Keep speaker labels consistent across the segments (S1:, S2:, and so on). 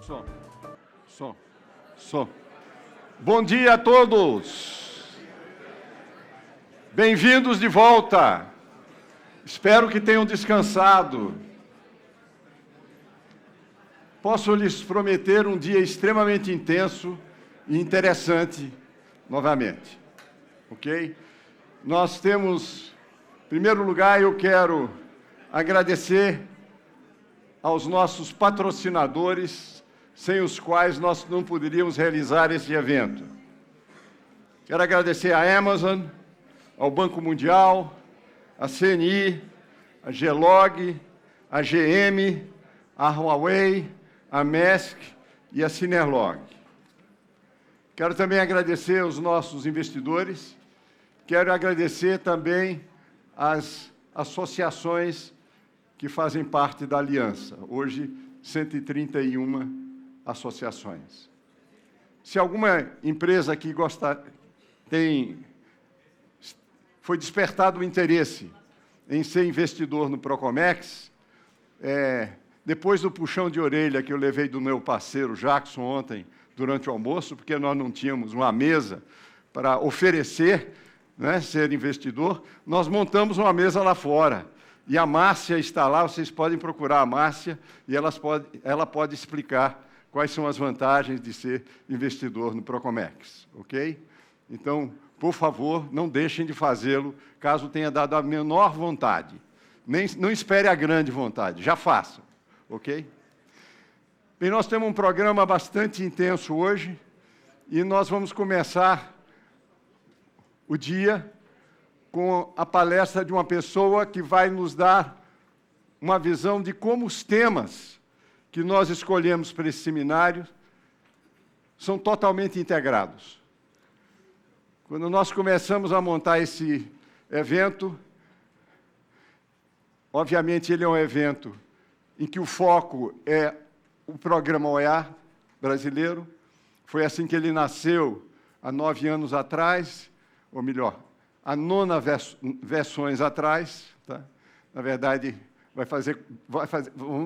S1: Som. Som. Som. Bom dia a todos. Bem-vindos de volta. Espero que tenham descansado. Posso lhes prometer um dia extremamente intenso e interessante novamente. Ok? Nós temos, em primeiro lugar, eu quero agradecer aos nossos patrocinadores, sem os quais nós não poderíamos realizar esse evento. Quero agradecer à Amazon, ao Banco Mundial, à CNI, à Gelog, à GM, à Huawei, à Maersk e à Cinerlog. Quero também agradecer aos nossos investidores, quero agradecer também às associações que fazem parte da aliança. Hoje, 131 associações. Se alguma empresa aqui foi despertado o interesse em ser investidor no Procomex, depois do puxão de orelha que eu levei do meu parceiro Jackson ontem, durante o almoço, porque nós não tínhamos uma mesa para oferecer, né, ser investidor, nós montamos uma mesa lá fora. E a Márcia está lá, vocês podem procurar a Márcia, e ela pode explicar quais são as vantagens de ser investidor no Procomex, ok? Então, por favor, não deixem de fazê-lo, caso tenha dado a menor vontade. Não espere a grande vontade, já façam, ok? Bem, nós temos um programa bastante intenso hoje, e nós vamos começar o dia com a palestra de uma pessoa que vai nos dar uma visão de como os temas que nós escolhemos para esse seminário são totalmente integrados. Quando nós começamos a montar esse evento, obviamente ele é um evento em que o foco é o Programa OEA brasileiro. Foi assim que ele nasceu há 9 anos atrás, ou melhor, há 9 versões atrás. Tá? Na verdade,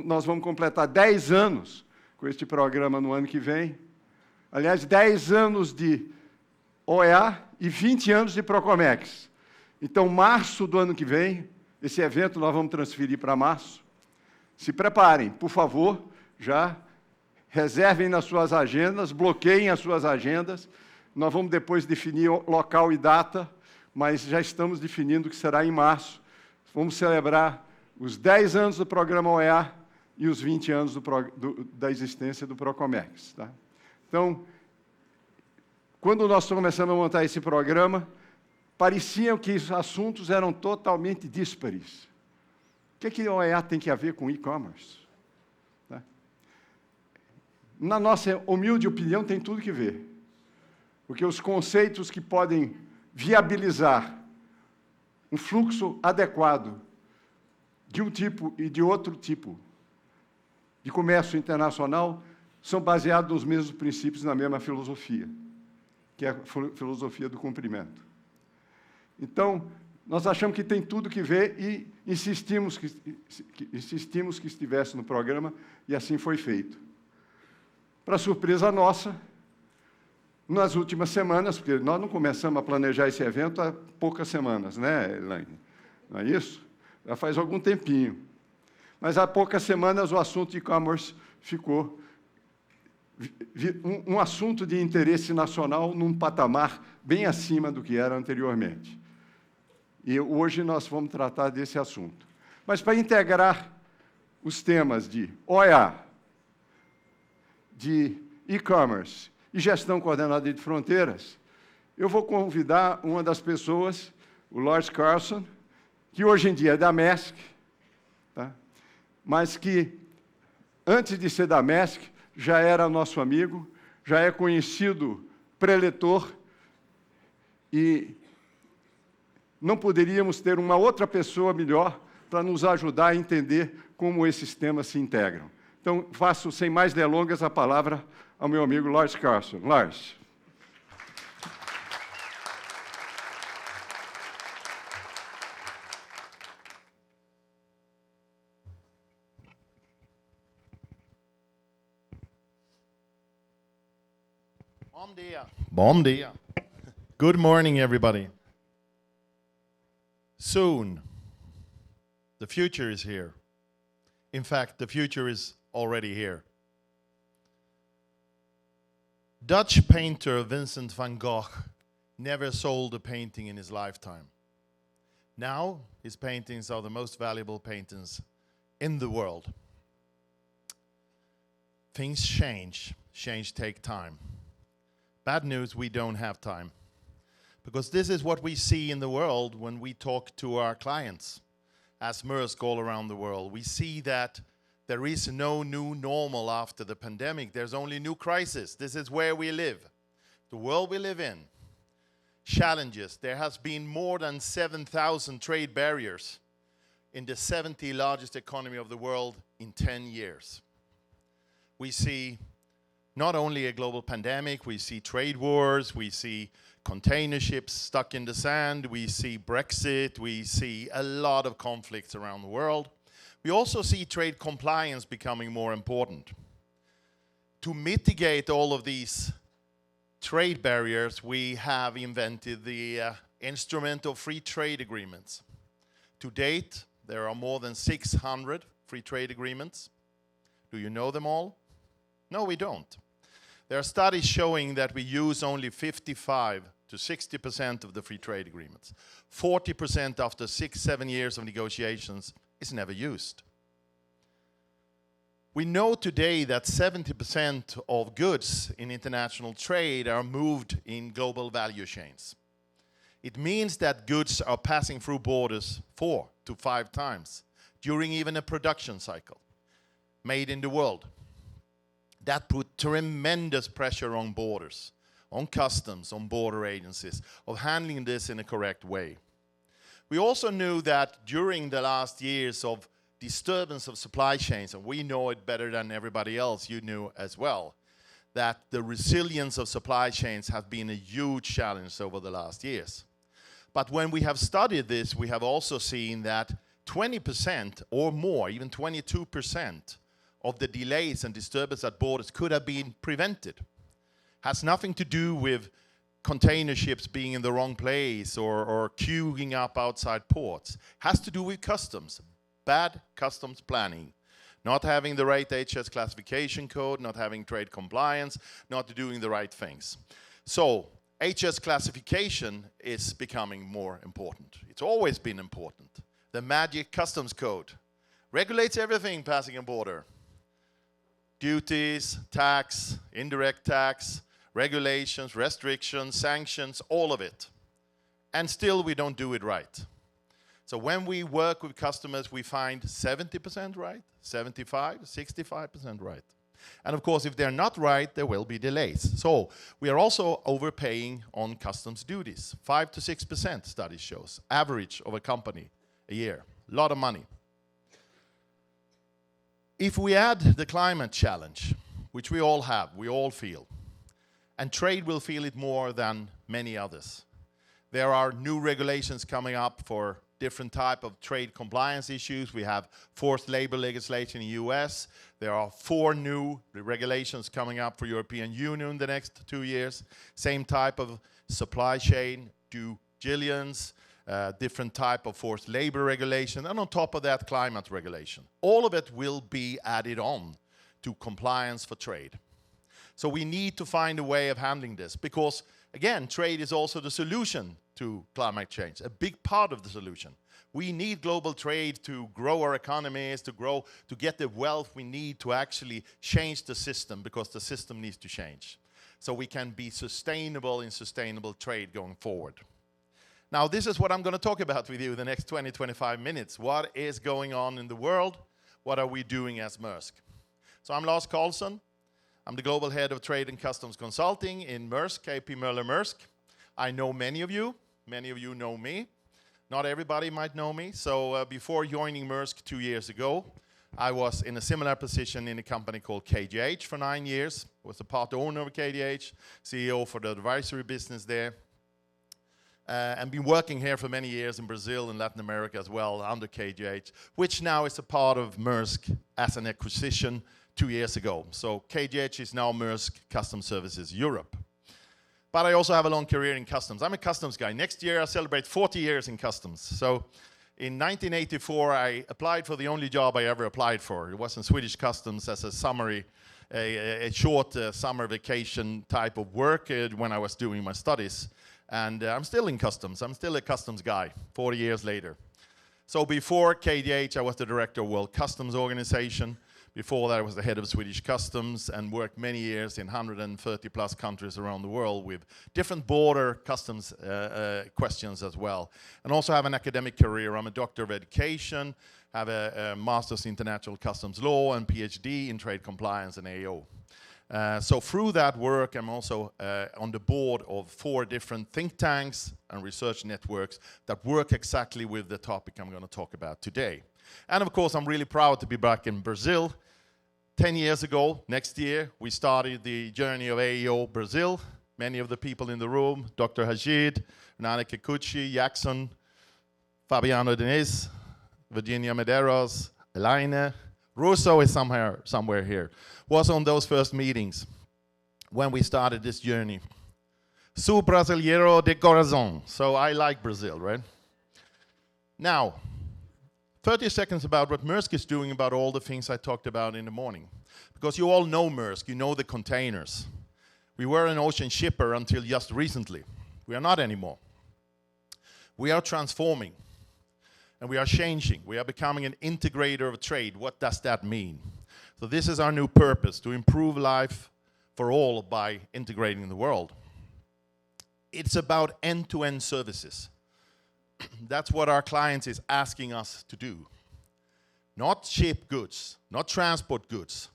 S1: nós vamos completar 10 anos com este programa no ano que vem. Aliás, 10 anos de OEA e 20 anos de Procomex. Então, março do ano que vem, esse evento nós vamos transferir para março. Se preparem, por favor, já reservem nas suas agendas, bloqueiem as suas agendas. Nós vamos depois definir local e data, mas já estamos definindo que será em março. Vamos celebrar os 10 anos do Programa OEA e os 20 anos da existência do Procomex. Tá? Então, quando nós começamos a montar esse programa, parecia que os assuntos eram totalmente díspares. O que a OEA tem que ver com e-commerce? Tá? Na nossa humilde opinião, tem tudo que ver. Porque os conceitos que podem viabilizar um fluxo adequado de um tipo e de outro tipo de comércio internacional são baseados nos mesmos princípios, na mesma filosofia, que é a filosofia do cumprimento. Então, nós achamos que tem tudo que ver e insistimos que estivesse no programa, e assim foi feito. Para surpresa nossa, nas últimas semanas, porque nós não começamos a planejar esse evento há poucas semanas, né, Elaine? Não é isso? Já faz algum tempinho. Mas há poucas semanas o assunto de e-commerce ficou um assunto de interesse nacional num patamar bem acima do que era anteriormente. E hoje nós vamos tratar desse assunto. Mas para integrar os temas de OEA, de e-commerce e Gestão Coordenada de Fronteiras, eu vou convidar uma das pessoas, o Lars Karlsson, que hoje em dia é da Maersk, tá? Mas que, antes de ser da Maersk, já era nosso amigo, já é conhecido preletor, e não poderíamos ter uma outra pessoa melhor para nos ajudar a entender como esses temas se integram. Então, faço, sem mais delongas, a palavra ao meu amigo Lars Karlsson. Lars.
S2: Bom dia. Bom dia. Good morning, everybody. Soon, the future is here. In fact, the future is already here. Dutch painter Vincent van Gogh never sold a painting in his lifetime. Now, his paintings are the most valuable paintings in the world. Things change. Change takes time. Bad news, we don't have time. Because this is what we see in the world when we talk to our clients as Maersk all around the world. We see that there is no new normal after the pandemic. There's only new crisis. This is where we live. The world we live in. Challenges. There has been more than 7,000 trade barriers in the 70 largest economy of the world in 10 years. We see not only a global pandemic, we see trade wars, we see container ships stuck in the sand, we see Brexit, we see a lot of conflicts around the world. We also see trade compliance becoming more important. To mitigate all of these trade barriers, we have invented the instrument of free trade agreements. To date, there are more than 600 free trade agreements. Do you know them all? No, we don't. There are studies showing that we use only 55 to 60% of the free trade agreements. 40% after 6-7 years of negotiations is never used. We know today that 70% of goods in international trade are moved in global value chains. It means that goods are passing through borders 4 to 5 times during even a production cycle, made in the world. That put tremendous pressure on borders, on customs, on border agencies, of handling this in a correct way. We also knew that during the last years of disturbance of supply chains, and we know it better than everybody else, you knew as well, that the resilience of supply chains has been a huge challenge over the last years. But when we have studied this, we have also seen that 20% or more, even 22% of the delays and disturbance at borders could have been prevented. Has nothing to do with container ships being in the wrong place or queuing up outside ports. Has to do with customs. Bad customs planning, not having the right HS classification code, not having trade compliance, not doing the right things. So HS classification is becoming more important. It's always been important. The magic customs code regulates everything passing a border. Duties, tax, indirect tax, regulations, restrictions, sanctions, all of it. And still we don't do it right. So when we work with customers, we find 70% right, 75, 65% right. And of course, if they're not right, there will be delays. So we are also overpaying on customs duties. 5 to 6%, study shows, average of a company a year. A lot of money. If we add the climate challenge, which we all have, we all feel, and trade will feel it more than many others. There are new regulations coming up for different type of trade compliance issues. We have forced labor legislation in the US. There are 4 new regulations coming up for European Union in the next 2 years. Same type of supply chain, due diligence, different type of forced labor regulation, and on top of that, climate regulation. All of it will be added on to compliance for trade. So we need to find a way of handling this because, again, trade is also the solution to climate change, a big part of the solution. We need global trade to grow our economies, to grow, to get the wealth we need to actually change the system because the system needs to change. So we can be sustainable in sustainable trade going forward. Now, this is what I'm going to talk about with you the next 20-25 minutes. What is going on in the world? What are we doing as Maersk? So I'm Lars Karlsson. I'm the Global Head of Trade and Customs Consulting in Maersk, KP Møller Maersk. I know many of you. Many of you know me. Not everybody might know me. So before joining Maersk 2 years ago, I was in a similar position in a company called KGH for 9 years. Was a part owner of KGH, CEO for the advisory business there. And been working here for many years in Brazil and Latin America as well under KGH, which now is a part of Maersk as an acquisition 2 years ago. So KGH is now Maersk Customs Services Europe. But I also have a long career in customs. I'm a customs guy. Next year I celebrate 40 years in customs. So in 1984 I applied for the only job I ever applied for. It was in Swedish customs as a summary, a short summer vacation type of work when I was doing my studies. And I'm still in customs. I'm still a customs guy 40 years later. So before KDH, I was the director of World Customs Organization. Before that, I was the head of Swedish Customs and worked many years in 130 plus countries around the world with different border customs questions as well. And also have an academic career. I'm a doctor of education, have a master's in international customs law and PhD in trade compliance and AO. So through that work, I'm also on the board of 4 different think tanks and research networks that work exactly with the topic I'm going to talk about today. And of course, I'm really proud to be back in Brazil. 10 years ago, next year, we started the journey of AEO Brazil. Many of the people in the room, Dr. Hajid, Nana Kikuchi, Jackson, Fabiano Diniz, Virginia Medeiros, Elaine, Russo is somewhere here, was on those first meetings when we started this journey. Sou brasileiro de coração. So I like Brazil, right? Now, 30 seconds about what Maersk is doing about all the things I talked about in the morning. Because you all know Maersk, you know the containers. We were an ocean shipper until just recently. We are not anymore. We are transforming. And we are changing. We are becoming an integrator of trade. What does that mean? So this is our new purpose, to improve life for all by integrating the world. It's about end-to-end services. That's what our clients is asking us to do. Not ship goods, not transport goods,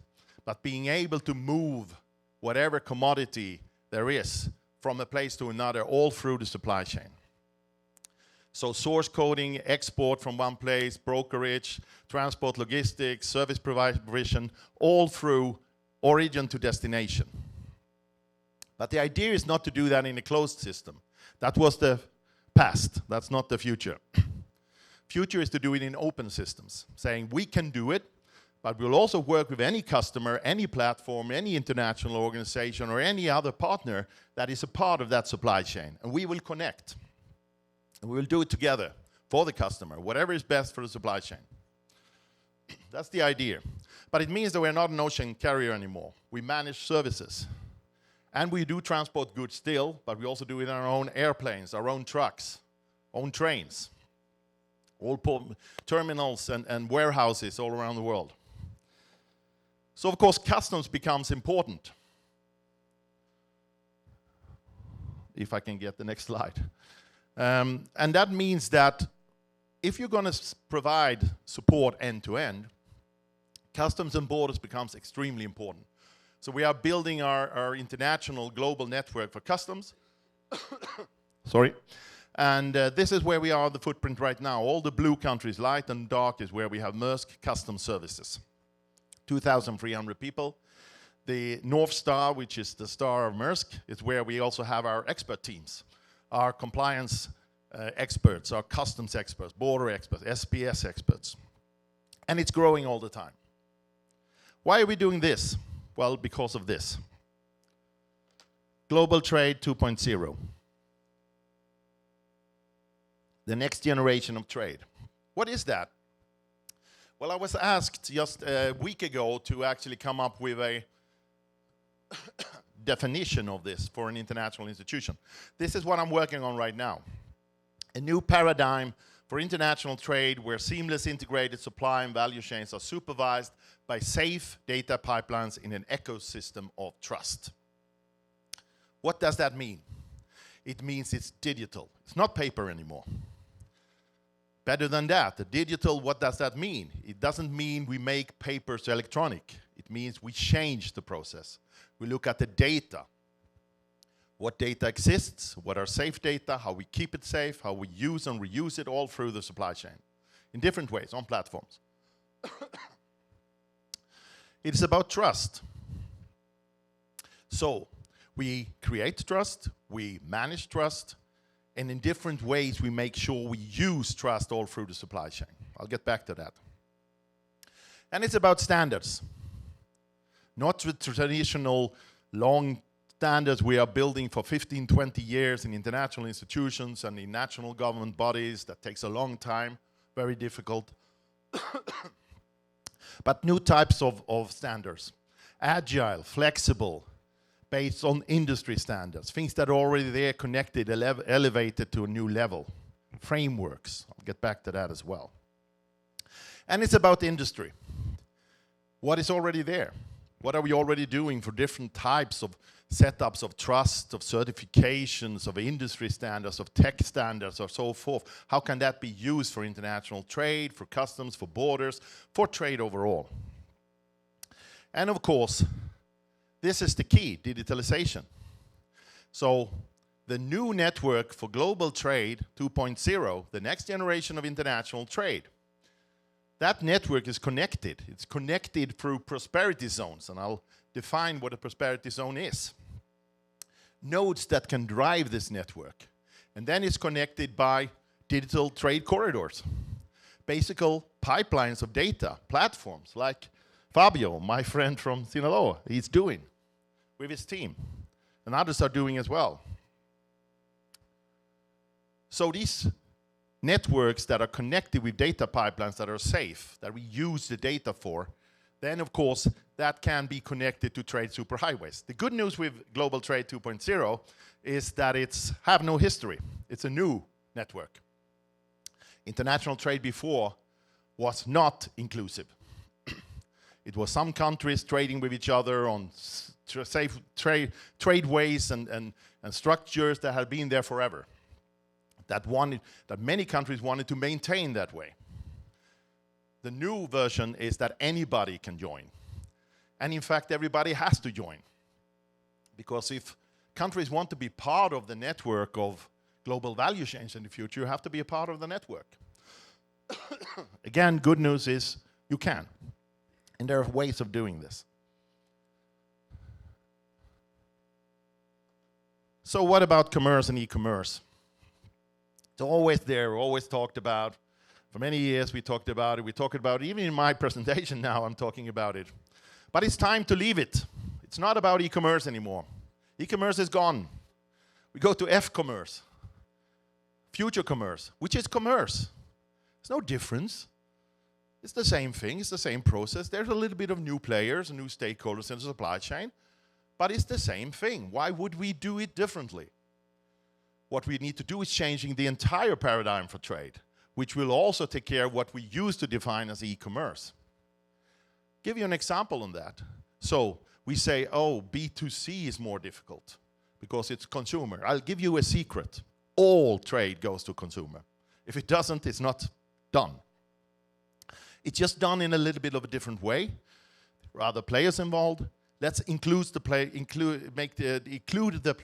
S2: but being able to move whatever commodity there is from a place to another all through the supply chain. So source coding, export from one place, brokerage, transport logistics, service provision, all through origin to destination. But the idea is not to do that in a closed system. That was the past. That's not the future. Future is to do it in open systems, saying we can do it, but we'll also work with any customer, any platform, any international organization, or any other partner that is a part of that supply chain. And we will connect. And we will do it together for the customer, whatever is best for the supply chain. That's the idea. But it means that we're not an ocean carrier anymore. We manage services. And we do transport goods still, but we also do it in our own airplanes, our own trucks, own trains, all terminals and warehouses all around the world. So of course, customs becomes important. If I can get the next slide. And that means that if you're going to provide support end-to-end, customs and borders becomes extremely important. So we are building our international global network for customs. Sorry. And this is where we are, the footprint right now. All the blue countries, light and dark, is where we have Maersk Customs Services. 2,300 people. The North Star, which is the star of Maersk, is where we also have our expert teams. Our compliance experts, our customs experts, border experts, SPS experts. And it's growing all the time. Why are we doing this? Well, because of this. Global Trade 2.0. The next generation of trade. What is that? Well, I was asked just a week ago to actually come up with a definition of this for an international institution. This is what I'm working on right now. A new paradigm for international trade where seamless integrated supply and value chains are supervised by safe data pipelines in an ecosystem of trust. What does that mean? It means it's digital. It's not paper anymore. Better than that, the digital, what does that mean? It doesn't mean we make papers electronic. It means we change the process. We look at the data. What data exists, what are safe data, how we keep it safe, how we use and reuse it all through the supply chain in different ways on platforms. It's about trust. So we create trust, we manage trust, and in different ways we make sure we use trust all through the supply chain. I'll get back to that. And it's about standards. Not the traditional long standards we are building for 15, 20 years in international institutions and in national government bodies. That takes a long time, very difficult. But new types of standards. Agile, flexible, based on industry standards. Things that are already there, connected, elevated to a new level. Frameworks. I'll get back to that as well. And it's about industry. What is already there? What are we already doing for different types of setups of trust, of certifications, of industry standards, of tech standards, or so forth? How can that be used for international trade, for customs, for borders, for trade overall? And of course, this is the key, digitalization. So the new network for global trade 2.0, the next generation of international trade, that network is connected. It's connected through prosperity zones, and I'll define what a prosperity zone is. Nodes that can drive this network. And then it's connected by digital trade corridors. Basic pipelines of data, platforms like Fabio, my friend from Sinaloa, he's doing with his team. And others are doing as well. So these networks that are connected with data pipelines that are safe, that we use the data for, then of course that can be connected to trade superhighways. The good news with Global Trade 2.0 is that it's have no history. It's a new network. International trade before was not inclusive. It was some countries trading with each other on safe trade ways and structures that had been there forever. That many countries wanted to maintain that way. The new version is that anybody can join. And in fact, everybody has to join. Because if countries want to be part of the network of global value chains in the future, you have to be a part of the network. Again, good news is you can. And there are ways of doing this. So what about commerce and e-commerce? It's always there, always talked about. For many years we talked about it. We talk about it, even in my presentation now I'm talking about it. But it's time to leave it. It's not about e-commerce anymore. E-commerce is gone. We go to F-commerce, future commerce, which is commerce. There's no difference. It's the same thing, it's the same process. There's a little bit of new players and new stakeholders in the supply chain, but it's the same thing. Why would we do it differently? What we need to do is changing the entire paradigm for trade, which will also take care of what we used to define as e-commerce. Give you an example on that. So we say, oh, B2C is more difficult because it's consumer. I'll give you a secret. All trade goes to consumer. If it doesn't, it's not done. It's just done in a little bit of a different way. There are other players involved. Let's include the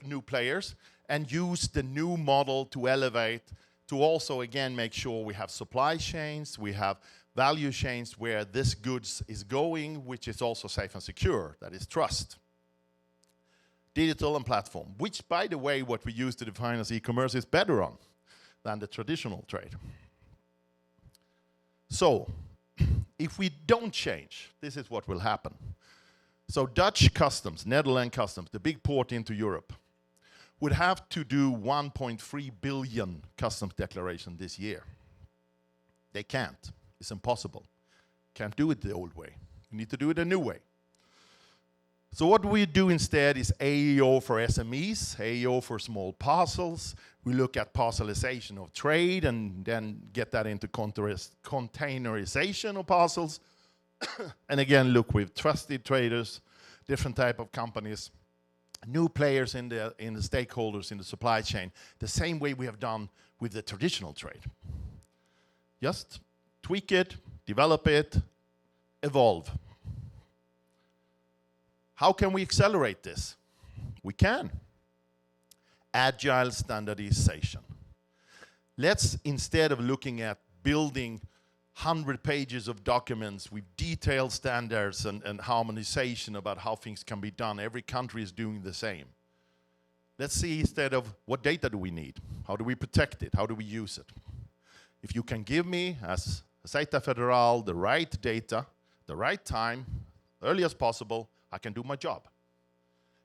S2: new players and use the new model to elevate, to also again make sure we have supply chains, we have value chains where this goods is going, which is also safe and secure, that is trust. Digital and platform, which by the way, what we use to define as e-commerce is better on than the traditional trade. So, if we don't change, this is what will happen. So Dutch customs, Netherlands customs, the big port into Europe, would have to do 1.3 billion customs declarations this year. They can't. It's impossible. Can't do it the old way. We need to do it a new way. So what we do instead is AEO for SMEs, AEO for small parcels. We look at parcelization of trade and then get that into containerization of parcels. And again, look with trusted traders, different type of companies, new players in the stakeholders in the supply chain, the same way we have done with the traditional trade. Just tweak it, develop it, evolve. How can we accelerate this? We can. Agile standardization. Let's, instead of looking at building 100 pages of documents with detailed standards and harmonization about how things can be done, every country is doing the same. Let's see instead of what data do we need? How do we protect it? How do we use it? If you can give me, as Seita Federal, the right data, the right time, early as possible, I can do my job.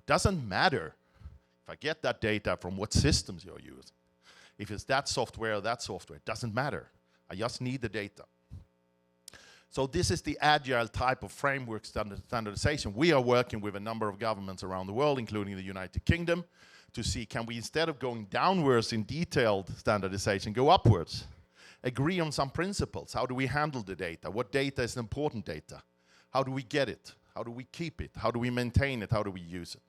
S2: Doesn't matter if I get that data from what systems you're using. If it's that software or that software, it doesn't matter. I just need the data. So this is the agile type of framework standardization. We are working with a number of governments around the world, including the United Kingdom, to see, can we, instead of going downwards in detailed standardization, go upwards? Agree on some principles. How do we handle the data? What data is important data? How do we get it? How do we keep it? How do we maintain it? How do we use it?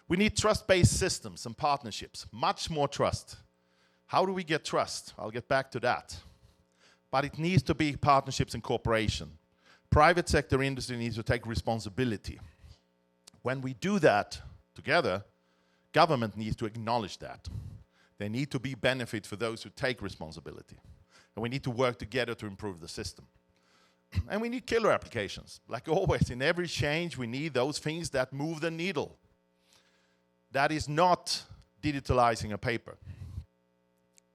S2: We need trust-based systems and partnerships, much more trust. How do we get trust? I'll get back to that. But it needs to be partnerships and cooperation. Private sector industry needs to take responsibility. When we do that together, government needs to acknowledge that. There need to be benefit for those who take responsibility. And we need to work together to improve the system. And we need killer applications. Like always, in every change, we need those things that move the needle. That is not digitalizing a paper.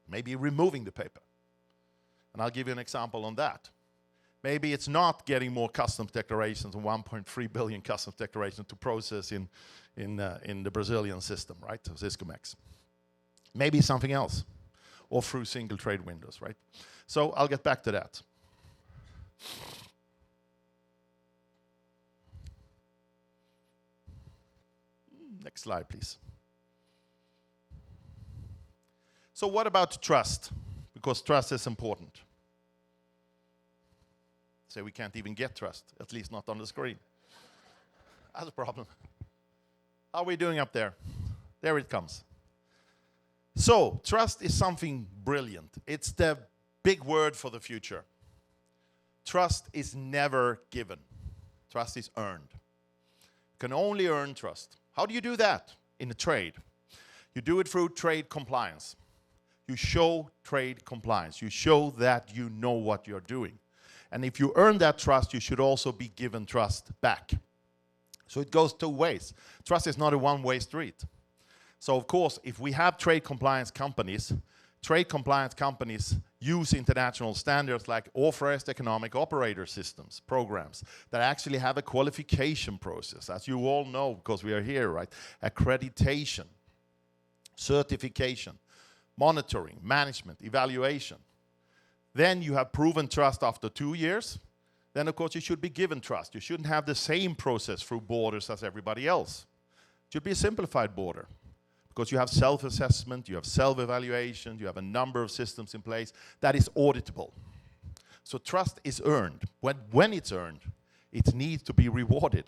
S2: Maybe removing the paper. And I'll give you an example on that. Maybe it's not getting more customs declarations and 1.3 billion customs declarations to process in the Brazilian system, right? So Syscomex. Maybe something else. Or through single trade windows, right? So I'll get back to that. Next slide, please. So what about trust? Because trust is important. So we can't even get trust, at least not on the screen. That's a problem. How are we doing up there? There it comes. So, trust is something brilliant. It's the big word for the future. Trust is never given. Trust is earned. You can only earn trust. How do you do that in a trade? You do it through trade compliance. You show trade compliance. You show that you know what you're doing. And if you earn that trust, you should also be given trust back. So it goes two ways. Trust is not a one-way street. So of course, if we have trade compliance companies use international standards like authorized economic operator systems, programs, that actually have a qualification process, as you all know, because we are here, right? Accreditation, certification, monitoring, management, evaluation. Then you have proven trust after 2 years. Then, of course, you should be given trust. You shouldn't have the same process through borders as everybody else. It should be a simplified border. Because you have self-assessment, you have self-evaluation, you have a number of systems in place that is auditable. So trust is earned. When it's earned, it needs to be rewarded.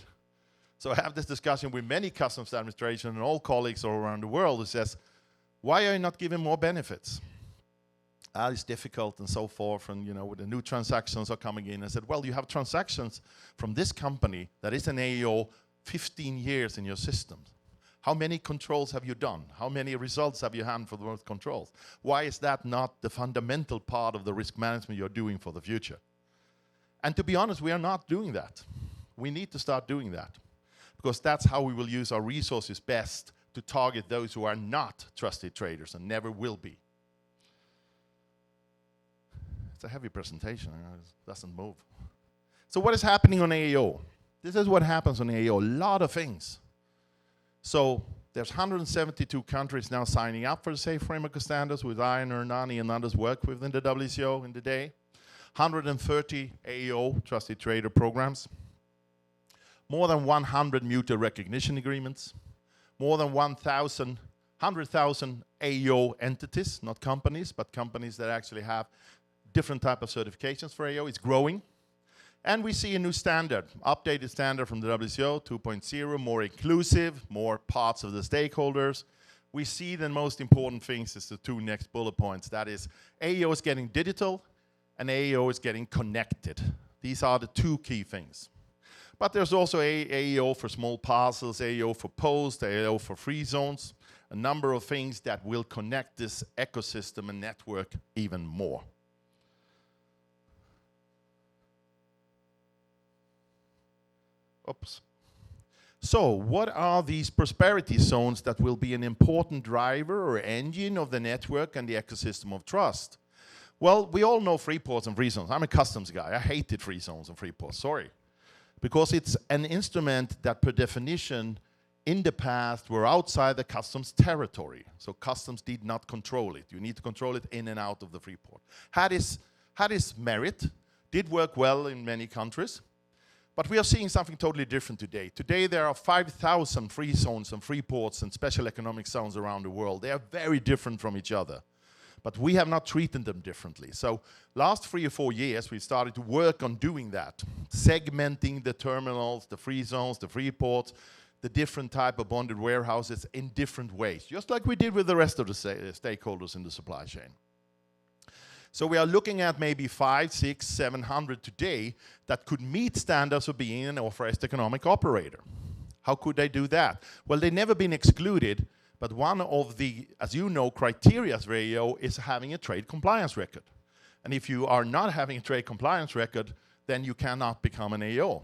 S2: So I have this discussion with many customs administration and all colleagues all around the world who says, why are you not giving more benefits? It's difficult and so forth, and with the new transactions are coming in. I said, well, you have transactions from this company that is an AEO 15 years in your systems. How many controls have you done? How many results have you had for those controls? Why is that not the fundamental part of the risk management you're doing for the future? And to be honest, we are not doing that. We need to start doing that. Because that's how we will use our resources best to target those who are not trusted traders and never will be. It's a heavy presentation, it doesn't move. So what is happening on AEO? This is what happens on AEO, a lot of things. So there's 172 countries now signing up for the Safe Framework of Standards with Iron, Ernani, and others work within the WCO in the day. 130 AEO, Trusted Trader programs. More than 100 mutual recognition agreements. More than 100,000 AEO entities, not companies, but companies that actually have different type of certifications for AEO. It's growing. And we see a new standard, updated standard from the WCO 2.0, more inclusive, more parts of the stakeholders. We see the most important things is the two next bullet points. That is, AEO is getting digital and AEO is getting connected. These are the two key things. But there's also AEO for small parcels, AEO for post, AEO for free zones, a number of things that will connect this ecosystem and network even more. Oops. So what are these prosperity zones that will be an important driver or engine of the network and the ecosystem of trust? Well, we all know free ports and free zones. I'm a customs guy. I hated free zones and free ports. Sorry. Because it's an instrument that per definition in the past were outside the customs territory. So customs did not control it. You need to control it in and out of the free port. Had its merit, did work well in many countries, but we are seeing something totally different today. Today there are 5,000 free zones and free ports and special economic zones around the world. They are very different from each other, but we have not treated them differently. So last 3 or 4 years, we started to work on doing that, segmenting the terminals, the free zones, the free ports, the different type of bonded warehouses in different ways, just like we did with the rest of the stakeholders in the supply chain. So we are looking at maybe 500, 600, 700 today that could meet standards of being an authorized economic operator. How could they do that? Well, they've never been excluded, but one of the, as you know, criteria for AO is having a trade compliance record. And if you are not having a trade compliance record, then you cannot become an AO.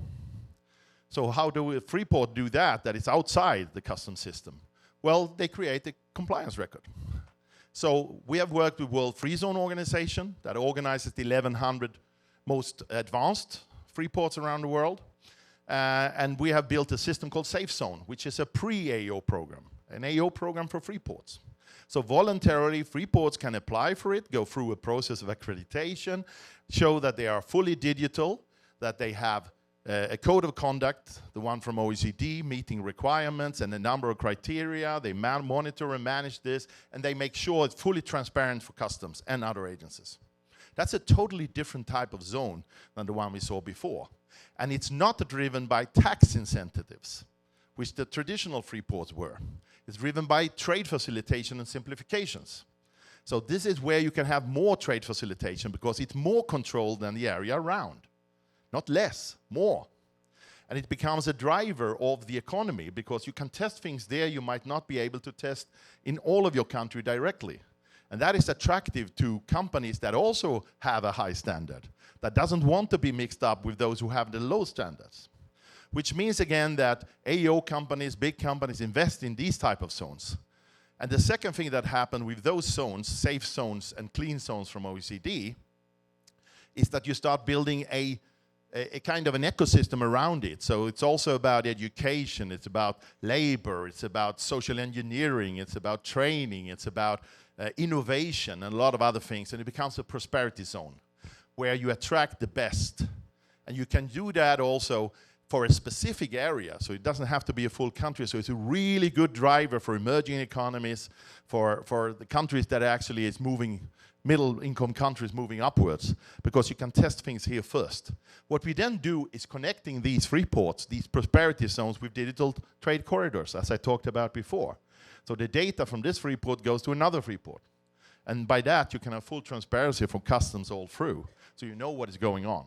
S2: So how do a free port do that is outside the customs system? Well, they create a compliance record. So we have worked with World Free Zone Organization that organizes the 1,100 most advanced free ports around the world. And we have built a system called Safe Zone, which is a pre-AO program, an AO program for free ports. So voluntarily, free ports can apply for it, go through a process of accreditation, show that they are fully digital, that they have a code of conduct, the one from OECD, meeting requirements and a number of criteria. They monitor and manage this, and they make sure it's fully transparent for customs and other agencies. That's a totally different type of zone than the one we saw before. And it's not driven by tax incentives, which the traditional free ports were. It's driven by trade facilitation and simplifications. So this is where you can have more trade facilitation because it's more controlled than the area around. Not less, more. And it becomes a driver of the economy because you can test things there you might not be able to test in all of your country directly. And that is attractive to companies that also have a high standard, that doesn't want to be mixed up with those who have the low standards. Which means again that AO companies, big companies invest in these type of zones. And the second thing that happened with those zones, safe zones and clean zones from OECD, is that you start building a kind of an ecosystem around it. So it's also about education, it's about labor, it's about social engineering, it's about training, it's about innovation and a lot of other things. And it becomes a prosperity zone where you attract the best. And you can do that also for a specific area. So it doesn't have to be a full country. So it's a really good driver for emerging economies, for the countries that actually is moving, middle income countries moving upwards, because you can test things here first. What we then do is connecting these free ports, these prosperity zones, with digital trade corridors, as I talked about before. So the data from this free port goes to another free port. And by that, you can have full transparency from customs all through, so you know what is going on.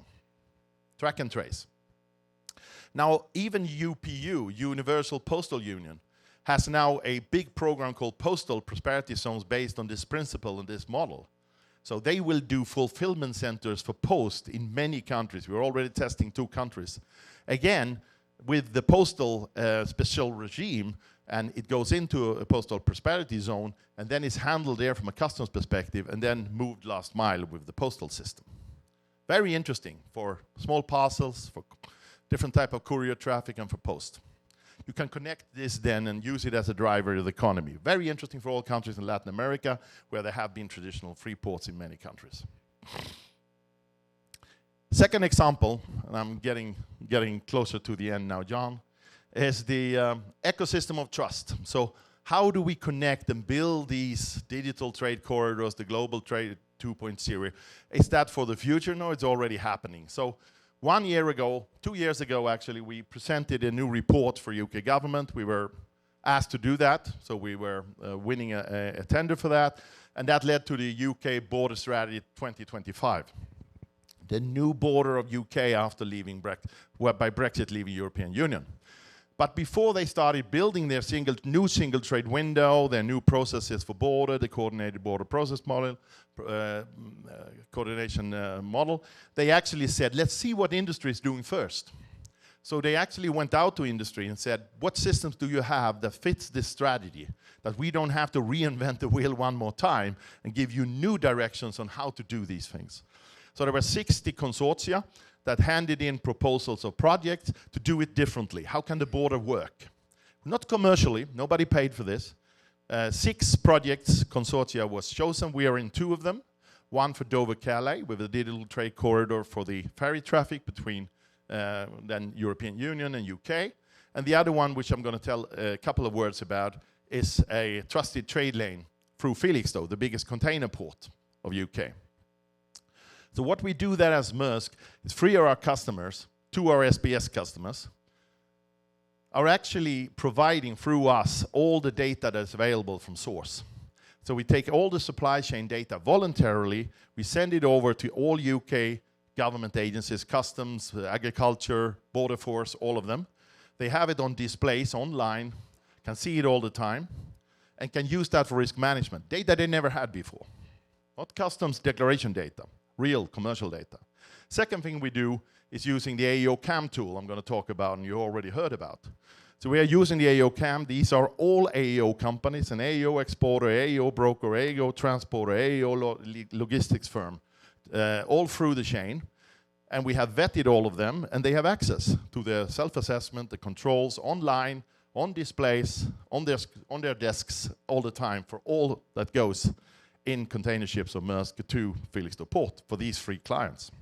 S2: Track and trace. Now, even UPU, Universal Postal Union, has now a big program called Postal Prosperity Zones based on this principle and this model. So they will do fulfillment centers for post in many countries. We're already testing 2 countries. Again, with the postal special regime, and it goes into a postal prosperity zone, and then is handled there from a customs perspective, and then moved last mile with the postal system. Very interesting for small parcels, for different type of courier traffic, and for post. You can connect this then and use it as a driver of the economy. Very interesting for all countries in Latin America, where there have been traditional free ports in many countries. Second example, and I'm getting closer to the end now, John, is the ecosystem of trust. So how do we connect and build these digital trade corridors, the global trade 2.0? Is that for the future? No, it's already happening. So 1 year ago, 2 years ago actually, we presented a new report for UK government. We were asked to do that, so we were winning a tender for that, and that led to the UK Border Strategy 2025. The new border of UK after leaving by Brexit leaving European Union. But before they started building their new single trade window, their new processes for border, the coordinated border process model, coordination model, they actually said, let's see what industry is doing first. So they actually went out to industry and said, what systems do you have that fits this strategy? That we don't have to reinvent the wheel one more time and give you new directions on how to do these things. So there were 60 consortia that handed in proposals of projects to do it differently. How can the border work? Not commercially, nobody paid for this. 6 projects consortia was chosen. We are in 2 of them. One for Dover-Calais with a digital trade corridor for the ferry traffic between then European Union and UK. And the other one, which I'm going to tell a couple of words about, is a trusted trade lane through Felixstowe, the biggest container port of UK. So what we do there as Maersk is 3 of our customers, 2 are SBS customers, are actually providing through us all the data that's available from source. So we take all the supply chain data voluntarily, we send it over to all UK government agencies, customs, agriculture, border force, all of them. They have it on displays online, can see it all the time, and can use that for risk management. Data they never had before. Not customs declaration data, real commercial data. Second thing we do is using the AEO CAM tool I'm going to talk about and you already heard about. So we are using the AEO CAM. These are all AEO companies, an AEO exporter, AEO broker, AEO transporter, AEO logistics firm, all through the chain. And we have vetted all of them, and they have access to their self-assessment, the controls online, on displays, on their desks all the time for all that goes in container ships of Maersk to Felixstowe Port for these 3 clients.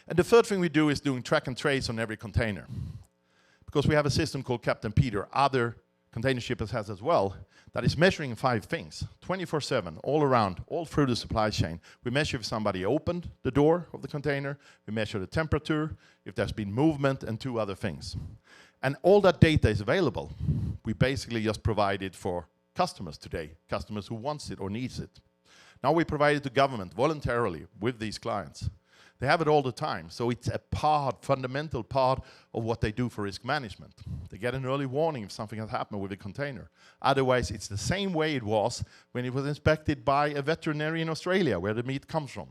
S2: And the third thing we do is doing track and trace on every container. Because we have a system called Captain Peter, other container shippers has as well, that is measuring 5 things, 24/7, all around, all through the supply chain. We measure if somebody opened the door of the container, we measure the temperature, if there's been movement, and 2 other things. And all that data is available. We basically just provide it for customers today, customers who wants it or needs it. Now we provide it to government voluntarily with these clients. They have it all the time, so it's a fundamental part of what they do for risk management. They get an early warning if something has happened with a container. Otherwise, it's the same way it was when it was inspected by a veterinarian in Australia, where the meat comes from.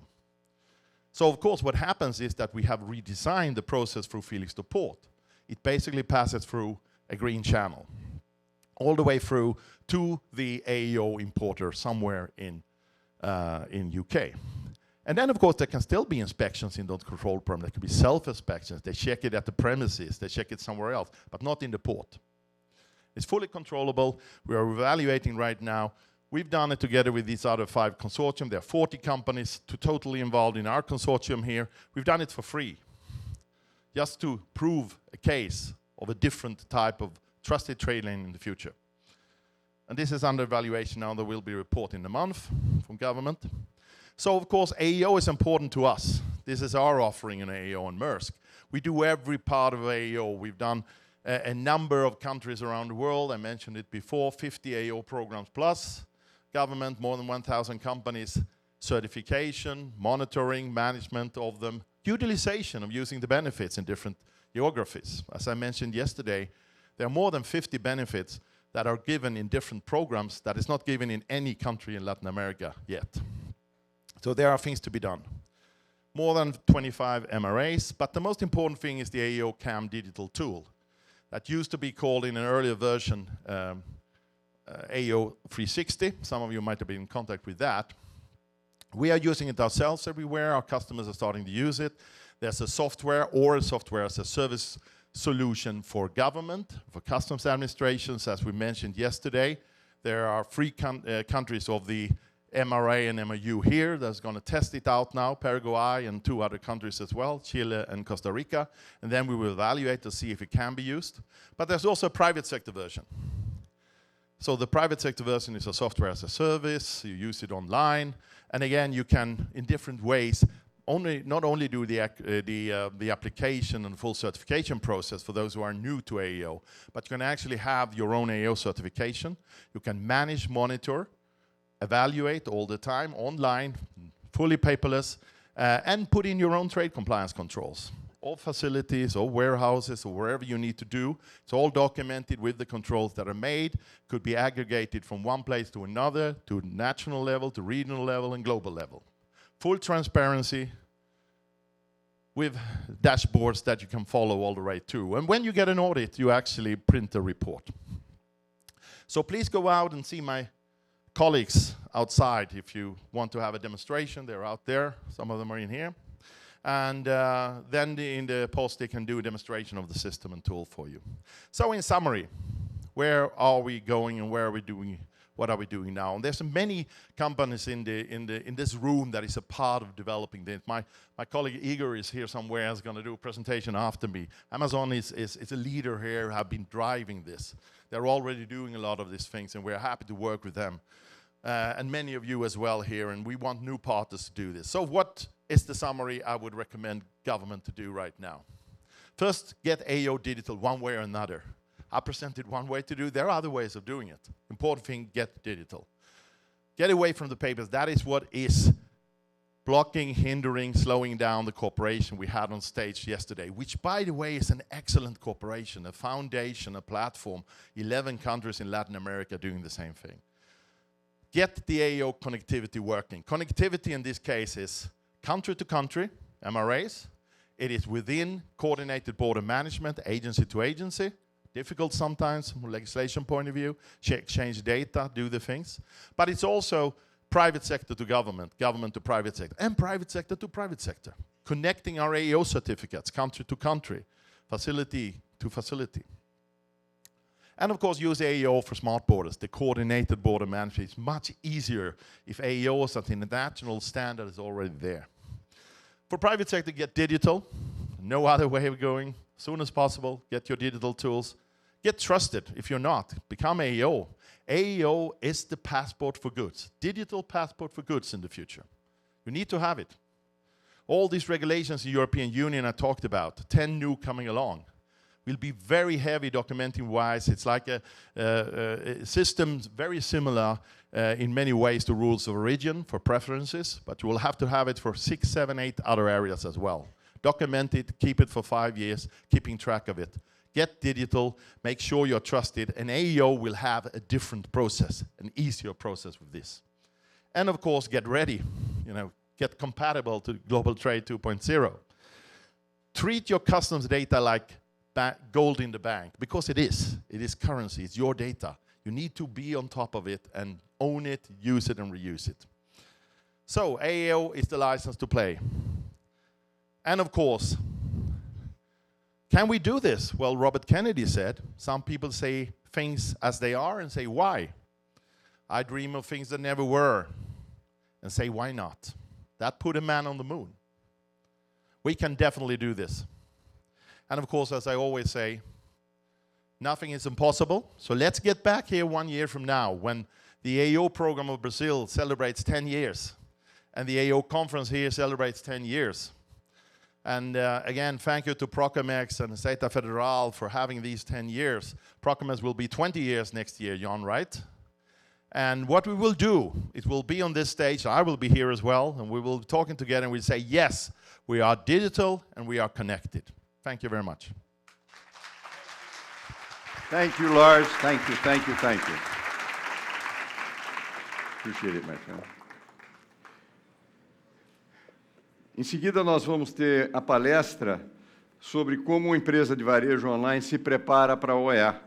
S2: So, of course, what happens is that we have redesigned the process through Felixstowe Port. It basically passes through a green channel, all the way through to the AEO importer somewhere in UK. And then, of course, there can still be inspections in those control program. There can be self-inspections. They check it at the premises. They check it somewhere else, but not in the port. It's fully controllable. We are evaluating right now. We've done it together with these other 5 consortium. There are 40 companies totally involved in our consortium here. We've done it for free, just to prove a case of a different type of trusted trade lane in the future. And this is under evaluation now. There will be a report in a month from government. So, of course, AEO is important to us. This is our offering in AEO and Maersk. We do every part of AEO. We've done a number of countries around the world. I mentioned it before, 50 AEO programs plus. Government, more than 1,000 companies. Certification, monitoring, management of them. Utilization of using the benefits in different geographies. As I mentioned yesterday, there are more than 50 benefits that are given in different programs that is not given in any country in Latin America yet. So there are things to be done. More than 25 MRAs, but the most important thing is the AEO CAM digital tool that used to be called in an earlier version AEO 360. Some of you might have been in contact with that. We are using it ourselves everywhere. Our customers are starting to use it. There's a software or a software as a service solution for government, for customs administrations, as we mentioned yesterday. There are 3 countries of the MRA and MOU here that's going to test it out now, Paraguay and 2 other countries as well, Chile and Costa Rica. And then we will evaluate to see if it can be used. But there's also a private sector version. So the private sector version is a software as a service. You use it online. And again, you can, in different ways, not only do the application and full certification process for those who are new to AEO, but you can actually have your own AEO certification. You can manage, monitor, evaluate all the time, online, fully paperless, and put in your own trade compliance controls. All facilities or warehouses or wherever you need to do, it's all documented with the controls that are made, could be aggregated from one place to another, to national level, to regional level, and global level. Full transparency with dashboards that you can follow all the way through. And when you get an audit, you actually print a report. So please go out and see my colleagues outside if you want to have a demonstration. They're out there. Some of them are in here. And then in the post they can do a demonstration of the system and tool for you. So in summary, Where are we going and where are we doing? What are we doing now? And there's many companies in this room that is a part of developing this. My colleague Igor is here somewhere. Is going to do a presentation after me. Amazon is a leader here. Have been driving this. They're already doing a lot of these things, and we're happy to work with them. And many of you as well here. And we want new partners to do this. So what is the summary I would recommend government to do right now? First, get AO digital one way or another. I presented one way to do it. There are other ways of doing it. Important thing, get digital. Get away from the papers. That is what is blocking, hindering, slowing down the cooperation we had on stage yesterday, which, by the way, is an excellent cooperation, a foundation, a platform. 11 countries in Latin America doing the same thing. Get the AO connectivity working. Connectivity in this case is country to country, MRAs. It is within coordinated border management, agency to agency. Difficult sometimes from a legislation point of view, exchange data, do the things. But it's also private sector to government, government to private sector, and private sector to private sector. Connecting our AO certificates, country to country, facility to facility. And of course, use AO for smart borders. The coordinated border management is much easier if AO as an international standard is already there. For private sector, get digital. No other way of going. As soon as possible, get your digital tools. Get trusted if you're not. Become AO. AO is the passport for goods. Digital passport for goods in the future. You need to have it. All these regulations in the European Union I talked about, 10 new coming along, will be very heavy documenting-wise. It's like a system very similar in many ways to rules of origin for preferences, but you will have to have it for 6, 7, 8 other areas as well. Document it, keep it for 5 years, keeping track of it. Get digital, make sure you're trusted, and AEO will have a different process, an easier process with this. And of course, get ready, get compatible to Global Trade 2.0. Treat your customs data like gold in the bank, because it is currency, it's your data. You need to be on top of it and own it, use it, and reuse it. So AEO is the license to play. And of course, can we do this? Well, Robert Kennedy said, some people say things as they are and say, why? I dream of things that never were and say, why not? That put a man on the moon. We can definitely do this. And of course, as I always say, nothing is impossible. So let's get back here 1 year from now when the AO program of Brazil celebrates 10 years and the AO conference here celebrates 10 years. And again, thank you to Procomex and Zeta Federal for having these 10 years. Procomex will be 20 years next year, Jan, right? And what we will do, it will be on this stage, I will be here as well, and we will be talking together and we'll say, yes, we are digital and we are connected. Thank you very much.
S1: Thank you, Lars. Thank you, thank you, thank you. Appreciate it, my friend. Em seguida, nós vamos ter a palestra sobre como uma empresa de varejo online se prepara para a OEA,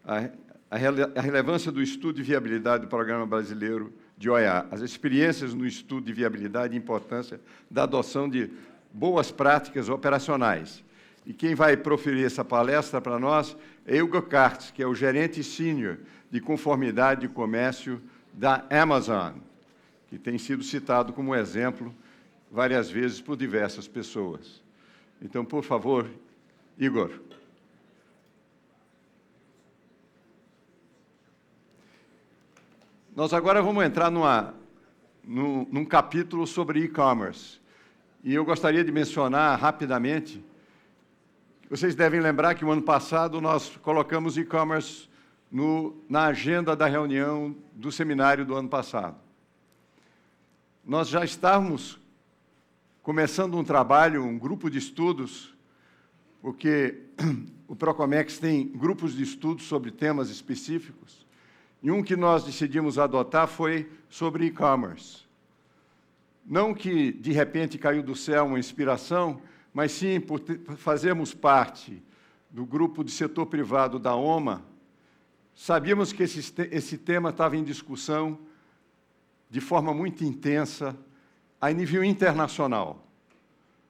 S1: a relevância do estudo de viabilidade do Programa Brasileiro de OEA, as experiências no estudo de viabilidade e importância da adoção de boas práticas operacionais. E quem vai proferir essa palestra para nós é Igor Katz, que é o gerente sênior de conformidade e comércio da Amazon, que tem sido citado como exemplo várias vezes por diversas pessoas. Então, por favor, Igor. Nós agora vamos entrar num capítulo sobre e-commerce. E eu gostaria de mencionar rapidamente, vocês devem lembrar que o ano passado nós colocamos e-commerce na agenda da reunião do seminário do ano passado. Nós já estávamos começando um trabalho, um grupo de estudos, porque o Procomex tem grupos de estudos sobre temas específicos, e um que nós decidimos adotar foi sobre e-commerce. Não que, de repente, caiu do céu uma inspiração, mas sim por fazermos parte do grupo de setor privado da OMA, sabíamos que esse tema estava em discussão de forma muito intensa, a nível internacional.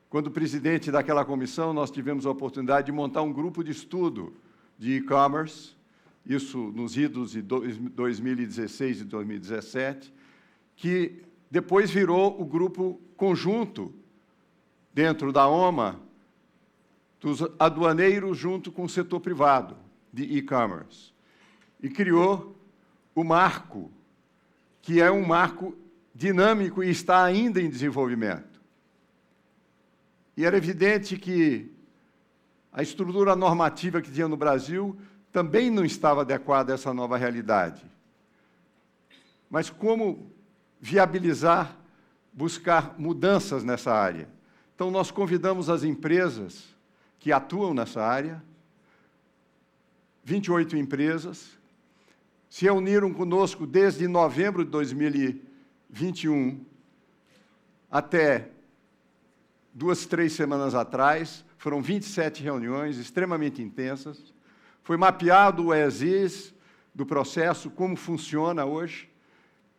S1: Quando presidente daquela comissão, nós tivemos a oportunidade de montar um grupo de estudo de e-commerce, isso nos idos de 2016 e 2017, que depois virou o grupo conjunto, dentro da OMA, dos aduaneiros junto com o setor privado de e-commerce. E criou o marco, que é um marco dinâmico e está ainda em desenvolvimento. E era evidente que a estrutura normativa que tinha no Brasil também não estava adequada a essa nova realidade. Mas como viabilizar, buscar mudanças nessa área? Então, nós convidamos as empresas que atuam nessa área, 28 empresas, se reuniram conosco desde novembro de 2021 até 2, 3 semanas atrás. Foram 27 reuniões extremamente intensas. Foi mapeado o ESIS do processo, como funciona hoje,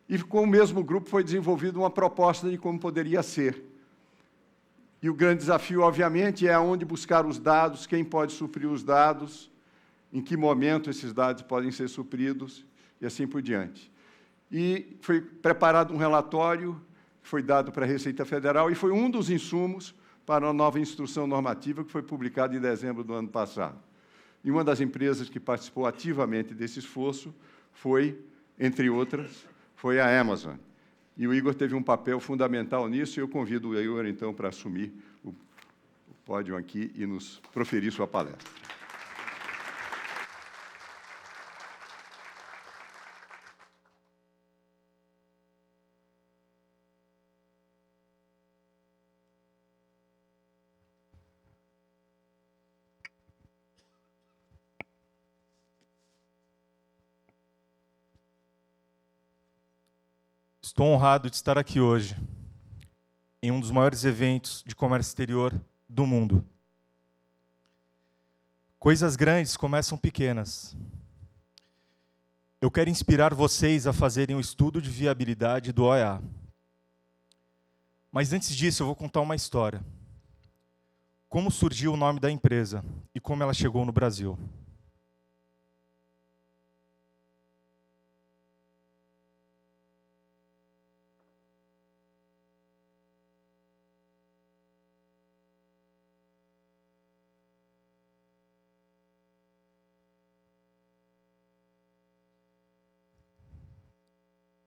S1: e com o mesmo grupo foi desenvolvida uma proposta de como poderia ser. E o grande desafio, obviamente, é aonde buscar os dados, quem pode suprir os dados, em que momento esses dados podem ser supridos, e assim por diante. E foi preparado um relatório, que foi dado para a Receita Federal, e foi um dos insumos para a nova instrução normativa, que foi publicada em dezembro do ano passado. E uma das empresas que participou ativamente desse esforço foi, entre outras, foi a Amazon. E o Igor teve um papel fundamental nisso, e eu convido o Igor, então, para assumir o pódio aqui e nos proferir sua palestra.
S3: Estou honrado de estar aqui hoje, em um dos maiores eventos de comércio exterior do mundo. Coisas grandes começam pequenas. Eu quero inspirar vocês a fazerem um estudo de viabilidade do OEA. Mas antes disso, eu vou contar uma história. Como surgiu o nome da empresa e como ela chegou no Brasil.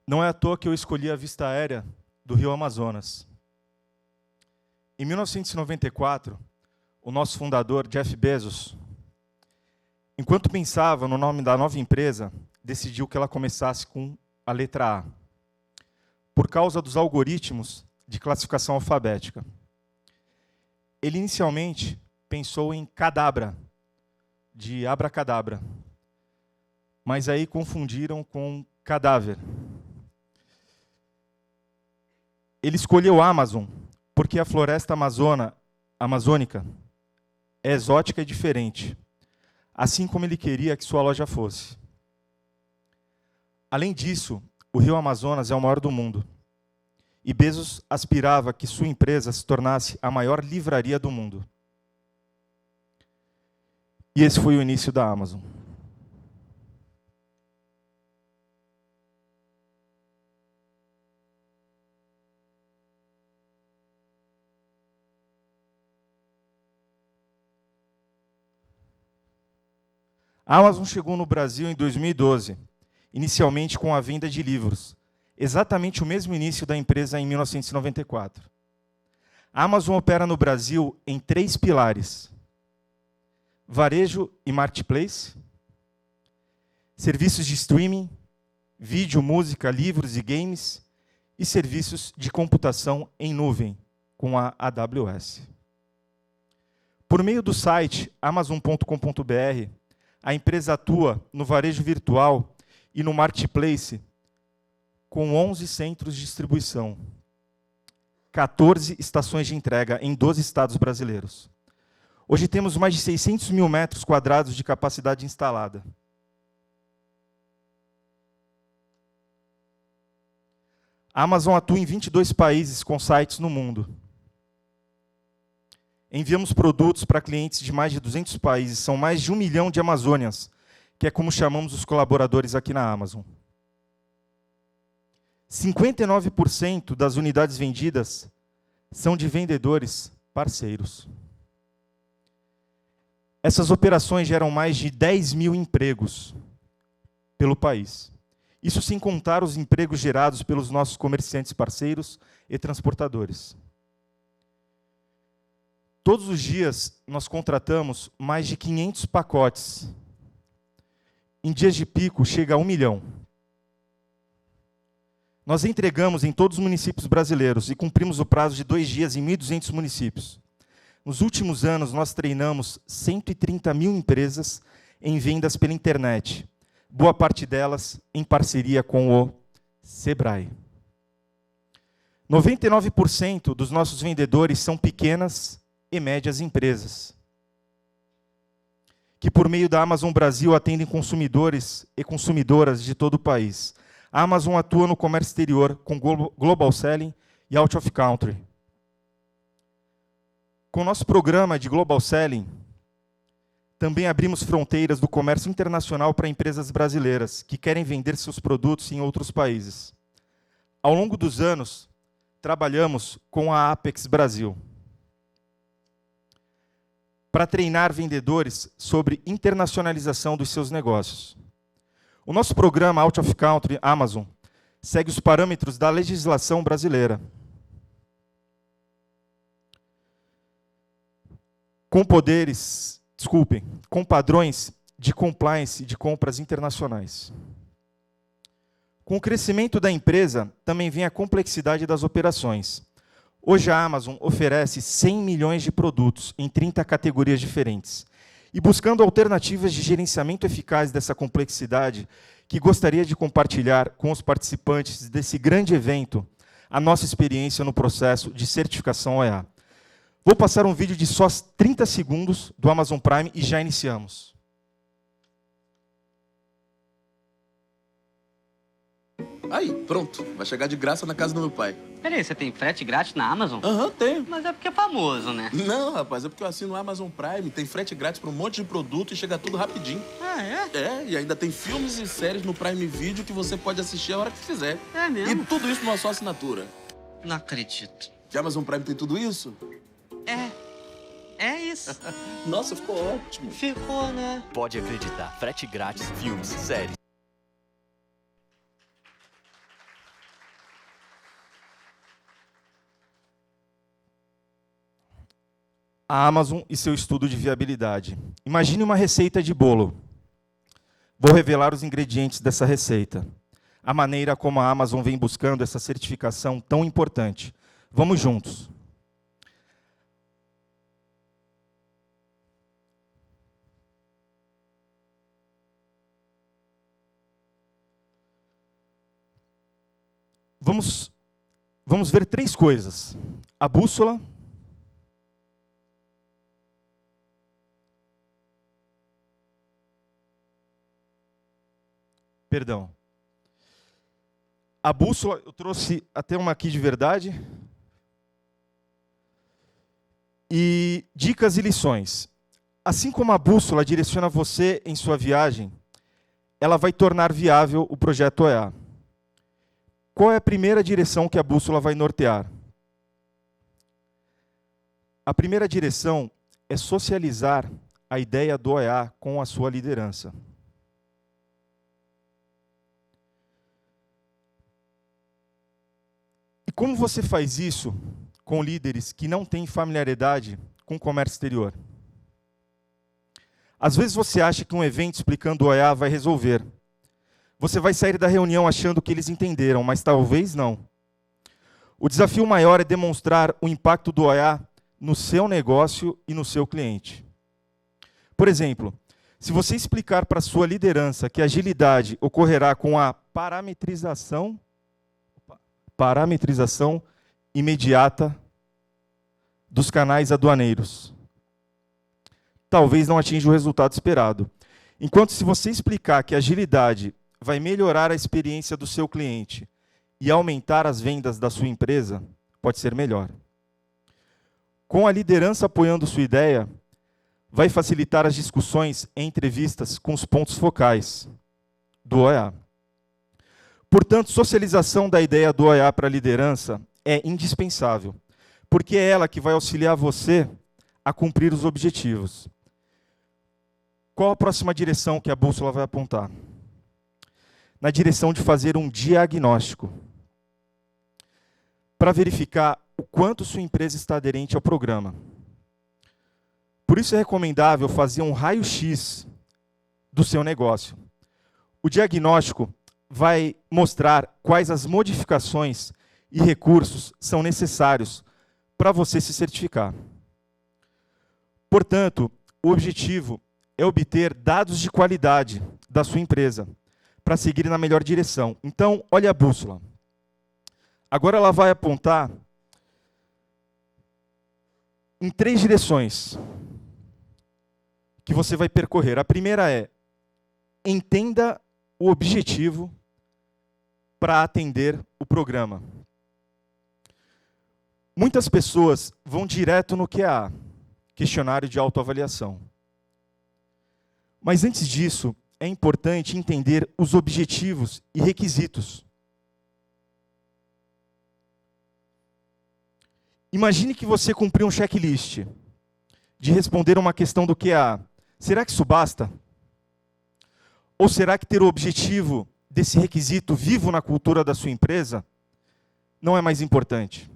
S3: Não é à toa que eu escolhi a vista aérea do Rio Amazonas. Em 1994, o nosso fundador, Jeff Bezos, enquanto pensava no nome da nova empresa, decidiu que ela começasse com a letra A, por causa dos algoritmos de classificação alfabética. Ele inicialmente pensou em cadabra, de abracadabra, mas aí confundiram com cadáver. Ele escolheu Amazon, porque a floresta amazônica é exótica e diferente, assim como ele queria que sua loja fosse. Além disso, o Rio Amazonas é o maior do mundo, e Bezos aspirava que sua empresa se tornasse a maior livraria do mundo. E esse foi o início da Amazon. A Amazon chegou no Brasil em 2012, inicialmente com a venda de livros, exatamente o mesmo início da empresa em 1994. A Amazon opera no Brasil em 3 pilares: varejo e marketplace, serviços de streaming, vídeo, música, livros e games, e serviços de computação em nuvem, com a AWS. Por meio do site amazon.com.br, a empresa atua no varejo virtual e no marketplace com 11 centros de distribuição, 14 estações de entrega em 12 estados brasileiros. Hoje temos mais de 600 mil metros quadrados de capacidade instalada. A Amazon atua em 22 países com sites no mundo. Enviamos produtos para clientes de mais de 200 países. São mais de 1 milhão de Amazônias que é como chamamos os colaboradores aqui na Amazon. 59% das unidades vendidas são de vendedores parceiros. Essas operações geram mais de 10 mil empregos pelo país. Isso sem contar os empregos gerados pelos nossos comerciantes parceiros e transportadores. Todos os dias, nós contratamos mais de 500 pacotes. Em dias de pico, chega a 1 milhão. Nós entregamos em todos os municípios brasileiros e cumprimos o prazo de 2 dias em 1.200 municípios. Nos últimos anos, nós treinamos 130 mil empresas em vendas pela internet. Boa parte delas em parceria com o Sebrae. 99% dos nossos vendedores são pequenas e médias empresas, que por meio da Amazon Brasil atendem consumidores e consumidoras de todo o país. A Amazon atua no comércio exterior com Global Selling e Out of Country. Com o nosso programa de Global Selling, também abrimos fronteiras do comércio internacional para empresas brasileiras que querem vender seus produtos em outros países. Ao longo dos anos, trabalhamos com a Apex Brasil para treinar vendedores sobre internacionalização dos seus negócios. O nosso programa Out of Country Amazon segue os parâmetros da legislação brasileira, com padrões de compliance de compras internacionais. Com o crescimento da empresa, também vem a complexidade das operações. Hoje a Amazon oferece 100 milhões de produtos em 30 categorias diferentes. E buscando alternativas de gerenciamento eficaz dessa complexidade, que gostaria de compartilhar com os participantes desse grande evento a nossa experiência no processo de certificação OEA. Vou passar um vídeo de só 30 segundos do Amazon Prime e já iniciamos.
S4: Aí, pronto. Vai chegar de graça na casa do meu pai.
S5: Peraí, você tem frete grátis na Amazon?
S4: Aham, tenho.
S5: Mas é porque é famoso, né?
S4: Não, rapaz, é porque eu assino o Amazon Prime. Tem frete grátis para um monte de produto e chega tudo rapidinho.
S5: Ah, é?
S4: É, e ainda tem filmes e séries no Prime Video que você pode assistir a hora que quiser.
S5: É mesmo?
S4: E tudo isso numa só assinatura.
S5: Não acredito.
S4: Que a Amazon Prime tem tudo isso?
S5: É isso.
S4: Nossa, ficou ótimo.
S5: Ficou, né?
S6: Pode acreditar, frete grátis, filmes, séries.
S3: A Amazon e seu estudo de viabilidade. Imagine uma receita de bolo. Vou revelar os ingredientes dessa receita. A maneira como a Amazon vem buscando essa certificação tão importante. Vamos juntos. Vamos ver 3 coisas. A bússola, a bússola, eu trouxe até uma aqui de verdade. E dicas e lições. Assim como a bússola direciona você em sua viagem, ela vai tornar viável o projeto OEA. Qual é a primeira direção que a bússola vai nortear? A primeira direção é socializar a ideia do OEA com a sua liderança. E como você faz isso com líderes que não têm familiaridade com o comércio exterior? Às vezes você acha que um evento explicando o OEA vai resolver. Você vai sair da reunião achando que eles entenderam, mas talvez não. O desafio maior é demonstrar o impacto do OEA no seu negócio e no seu cliente. Por exemplo, se você explicar para a sua liderança que a agilidade ocorrerá com a parametrização imediata dos canais aduaneiros, talvez não atinja o resultado esperado. Enquanto se você explicar que a agilidade vai melhorar a experiência do seu cliente e aumentar as vendas da sua empresa, pode ser melhor. Com a liderança apoiando sua ideia, vai facilitar as discussões e entrevistas com os pontos focais do OEA. Portanto, socialização da ideia do OEA para a liderança é indispensável, porque é ela que vai auxiliar você a cumprir os objetivos. Qual a próxima direção que a bússola vai apontar? Na direção de fazer um diagnóstico, para verificar o quanto sua empresa está aderente ao programa. Por isso é recomendável fazer um raio-x do seu negócio. O diagnóstico vai mostrar quais as modificações e recursos são necessários para você se certificar. Portanto, o objetivo é obter dados de qualidade da sua empresa para seguir na melhor direção. Então, olha a bússola. Agora ela vai apontar em 3 direções que você vai percorrer. A primeira é: entenda o objetivo para atender o programa. Muitas pessoas vão direto no QA, questionário de autoavaliação. Mas antes disso, é importante entender os objetivos e requisitos. Imagine que você cumpriu um checklist de responder uma questão do QA. Será que isso basta? Ou será que ter o objetivo desse requisito vivo na cultura da sua empresa não é mais importante?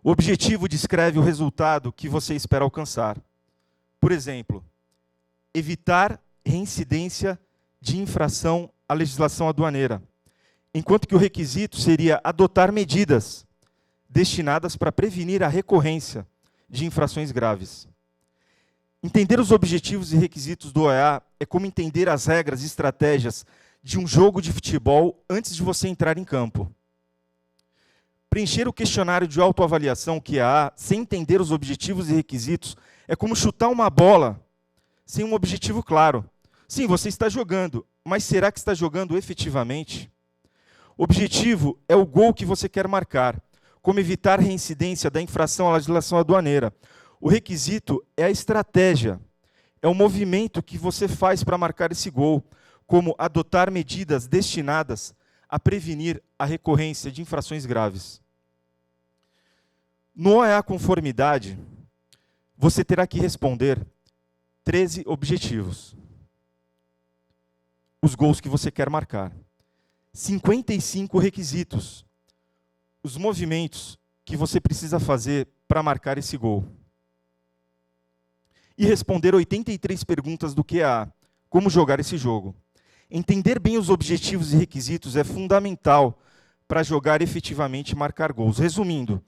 S3: O objetivo descreve o resultado que você espera alcançar. Por exemplo, evitar reincidência de infração à legislação aduaneira, enquanto que o requisito seria adotar medidas destinadas para prevenir a recorrência de infrações graves. Entender os objetivos e requisitos do OEA é como entender as regras e estratégias de um jogo de futebol antes de você entrar em campo. Preencher o questionário de autoavaliação QA sem entender os objetivos e requisitos é como chutar uma bola sem um objetivo claro. Sim, você está jogando, mas será que está jogando efetivamente? O objetivo é o gol que você quer marcar, como evitar reincidência da infração à legislação aduaneira. O requisito é a estratégia, é o movimento que você faz para marcar esse gol, como adotar medidas destinadas a prevenir a recorrência de infrações graves. No OEA conformidade, você terá que responder 13 objetivos. Os gols que você quer marcar. 55 requisitos. Os movimentos que você precisa fazer para marcar esse gol. E responder 83 perguntas do QA. Como jogar esse jogo. Entender bem os objetivos e requisitos é fundamental para jogar efetivamente e marcar gols. Resumindo,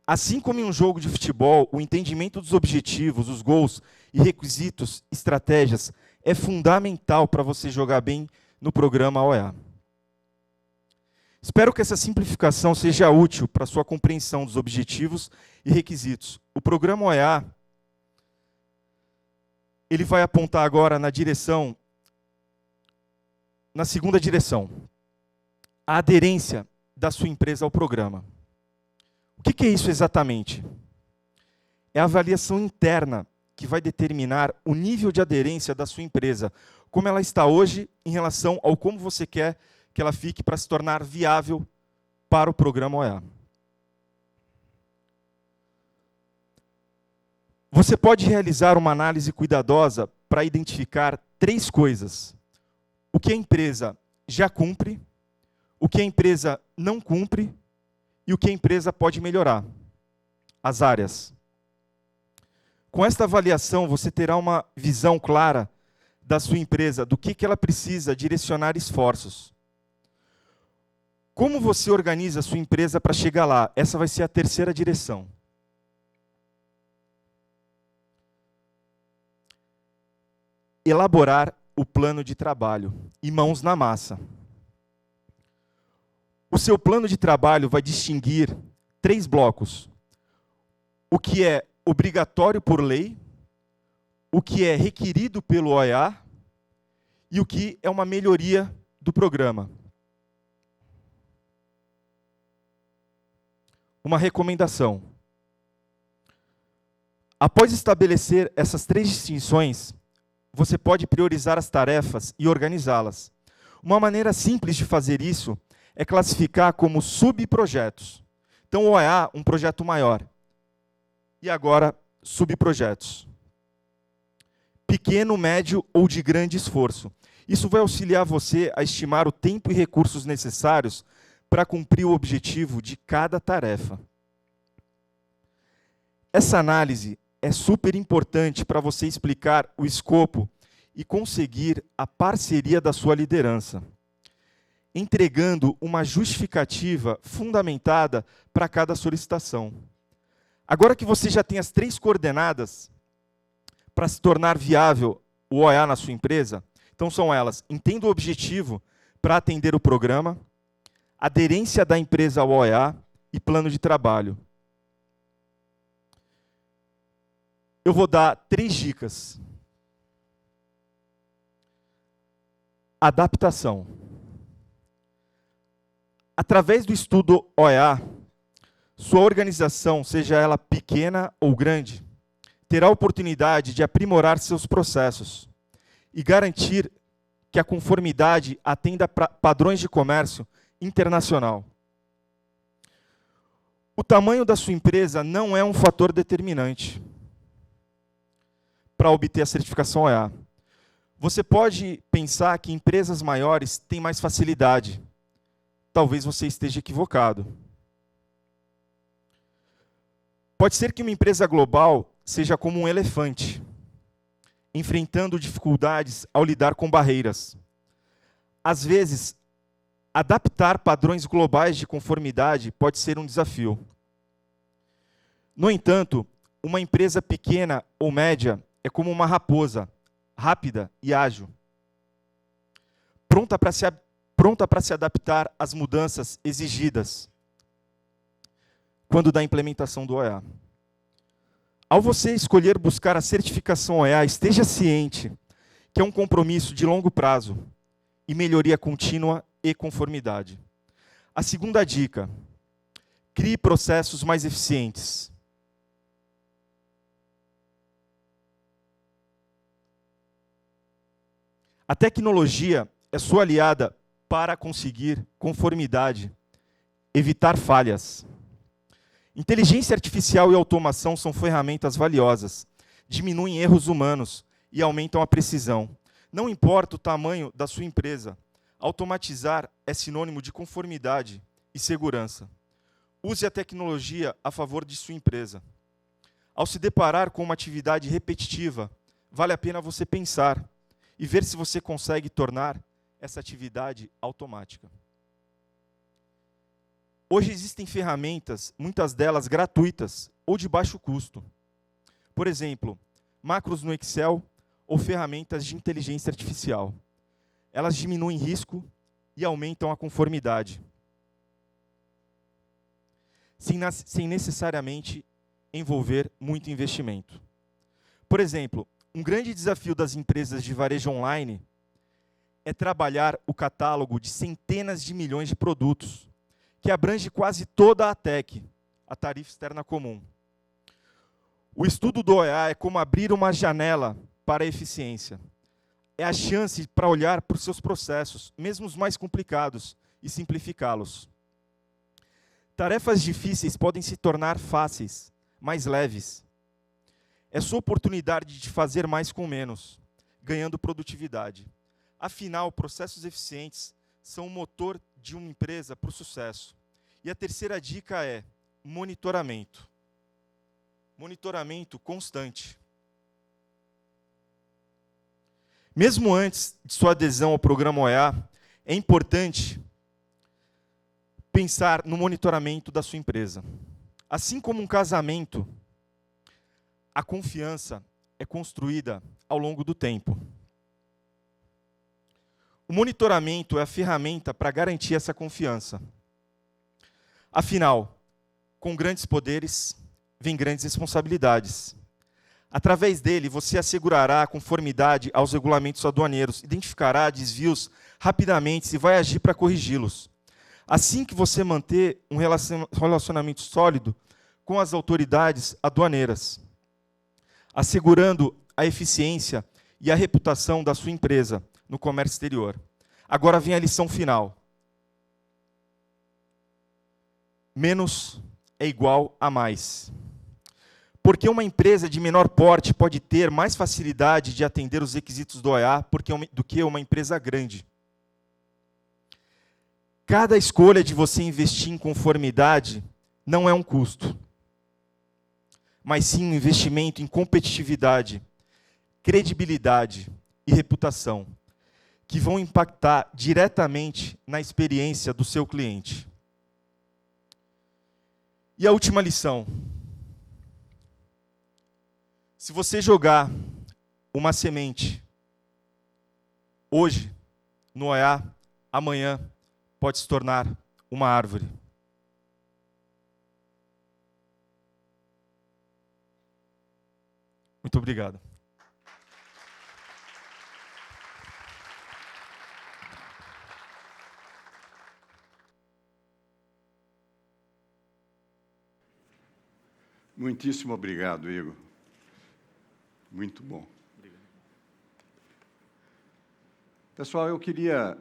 S3: assim como em um jogo de futebol, o entendimento dos objetivos, os gols e requisitos, estratégias, é fundamental para você jogar bem no programa OEA. Espero que essa simplificação seja útil para a sua compreensão dos objetivos e requisitos. O programa OEA, ele vai apontar agora na segunda direção, a aderência da sua empresa ao programa. O que é isso exatamente? É a avaliação interna que vai determinar o nível de aderência da sua empresa, como ela está hoje em relação ao como você quer que ela fique para se tornar viável para o programa OEA. Você pode realizar uma análise cuidadosa para identificar 3 coisas. O que a empresa já cumpre, o que a empresa não cumpre e o que a empresa pode melhorar. As áreas. Com esta avaliação, você terá uma visão clara da sua empresa, do que ela precisa direcionar esforços. Como você organiza a sua empresa para chegar lá? Essa vai ser a terceira direção. Elaborar o plano de trabalho e mãos na massa. O seu plano de trabalho vai distinguir 3 blocos. O que é obrigatório por lei, o que é requerido pelo OEA e o que é uma melhoria do programa. Uma recomendação. Após estabelecer essas 3 distinções, você pode priorizar as tarefas e organizá-las. Uma maneira simples de fazer isso é classificar como subprojetos. Então, OEA, um projeto maior. E agora, subprojetos. Pequeno, médio ou de grande esforço. Isso vai auxiliar você a estimar o tempo e recursos necessários para cumprir o objetivo de cada tarefa. Essa análise é super importante para você explicar o escopo e conseguir a parceria da sua liderança, entregando uma justificativa fundamentada para cada solicitação. Agora que você já tem as 3 coordenadas para se tornar viável o OEA na sua empresa, então são elas: entenda o objetivo para atender o programa, aderência da empresa ao OEA e plano de trabalho. Eu vou dar 3 dicas. Adaptação. Através do estudo OEA, sua organização, seja ela pequena ou grande, terá a oportunidade de aprimorar seus processos e garantir que a conformidade atenda padrões de comércio internacional. O tamanho da sua empresa não é um fator determinante para obter a certificação OEA. Você pode pensar que empresas maiores têm mais facilidade. Talvez você esteja equivocado. Pode ser que uma empresa global seja como um elefante, enfrentando dificuldades ao lidar com barreiras. Às vezes, adaptar padrões globais de conformidade pode ser um desafio. No entanto, uma empresa pequena ou média é como uma raposa, rápida e ágil, pronta para se adaptar às mudanças exigidas quando da implementação do OEA. Ao você escolher buscar a certificação OEA, esteja ciente que é um compromisso de longo prazo e melhoria contínua e conformidade. A segunda dica: crie processos mais eficientes. A tecnologia é sua aliada para conseguir conformidade, evitar falhas. Inteligência artificial e automação são ferramentas valiosas, diminuem erros humanos e aumentam a precisão. Não importa o tamanho da sua empresa, automatizar é sinônimo de conformidade e segurança. Use a tecnologia a favor de sua empresa. Ao se deparar com uma atividade repetitiva, vale a pena você pensar e ver se você consegue tornar essa atividade automática. Hoje existem ferramentas, muitas delas gratuitas ou de baixo custo. Por exemplo, macros no Excel ou ferramentas de inteligência artificial. Elas diminuem risco e aumentam a conformidade, sem necessariamente envolver muito investimento. Por exemplo, um grande desafio das empresas de varejo online é trabalhar o catálogo de centenas de milhões de produtos, que abrange quase toda a TEC, a tarifa externa comum. O estudo do OEA é como abrir uma janela para a eficiência. É a chance para olhar para os seus processos, mesmo os mais complicados, e simplificá-los. Tarefas difíceis podem se tornar fáceis, mais leves. É sua oportunidade de fazer mais com menos, ganhando produtividade. Afinal, processos eficientes são o motor de uma empresa para o sucesso. E a terceira dica é monitoramento. Monitoramento constante. Mesmo antes de sua adesão ao programa OEA, é importante pensar no monitoramento da sua empresa. Assim como um casamento, a confiança é construída ao longo do tempo. O monitoramento é a ferramenta para garantir essa confiança. Afinal, com grandes poderes, vem grandes responsabilidades. Através dele, você assegurará a conformidade aos regulamentos aduaneiros, identificará desvios rapidamente e vai agir para corrigi-los. Assim que você manter um relacionamento sólido com as autoridades aduaneiras. assegurando a eficiência e a reputação da sua empresa no comércio exterior. Agora vem a lição final. Menos é igual a mais. Porque uma empresa de menor porte pode ter mais facilidade de atender os requisitos do OEA do que uma empresa grande. Cada escolha de você investir em conformidade não é um custo, mas sim um investimento em competitividade, credibilidade e reputação, que vão impactar diretamente na experiência do seu cliente. E a última lição. Se você jogar uma semente hoje no OEA, amanhã pode se tornar uma árvore. Muito obrigado.
S1: Muitíssimo obrigado, Igor. Muito bom. Pessoal, eu queria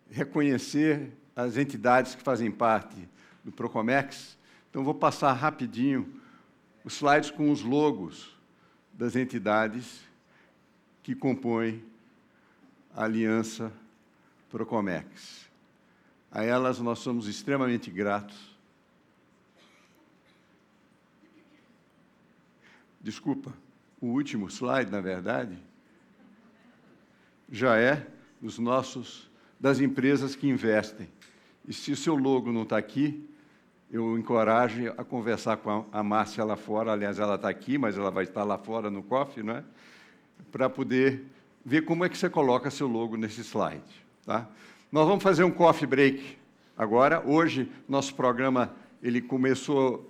S1: reconhecer as entidades que fazem parte do Procomex. Então, vou passar rapidinho os slides com os logos das entidades que compõem a Aliança Procomex. A elas nós somos extremamente gratos. Desculpa, o último slide, na verdade, já é das empresas que investem. E se o seu logo não está aqui, eu encorajo a conversar com a Márcia lá fora, aliás, ela está aqui, mas ela vai estar lá fora no coffee, não é? Para poder ver como é que você coloca seu logo nesse slide. Tá? Nós vamos fazer um coffee break agora. Hoje, nosso programa ele começou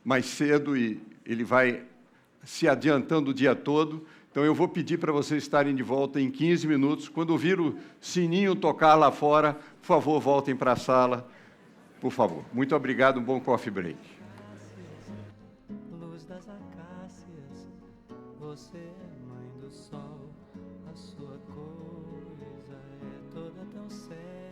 S1: mais cedo e ele vai se adiantando o dia todo. Então, eu vou pedir para vocês estarem de volta em 15 minutos. Quando ouvir o sininho tocar lá fora, por favor, voltem para a sala, por favor. Muito obrigado, um bom coffee break.
S7: Luz das acácias, você é mãe do sol, a sua coisa é toda tão séria.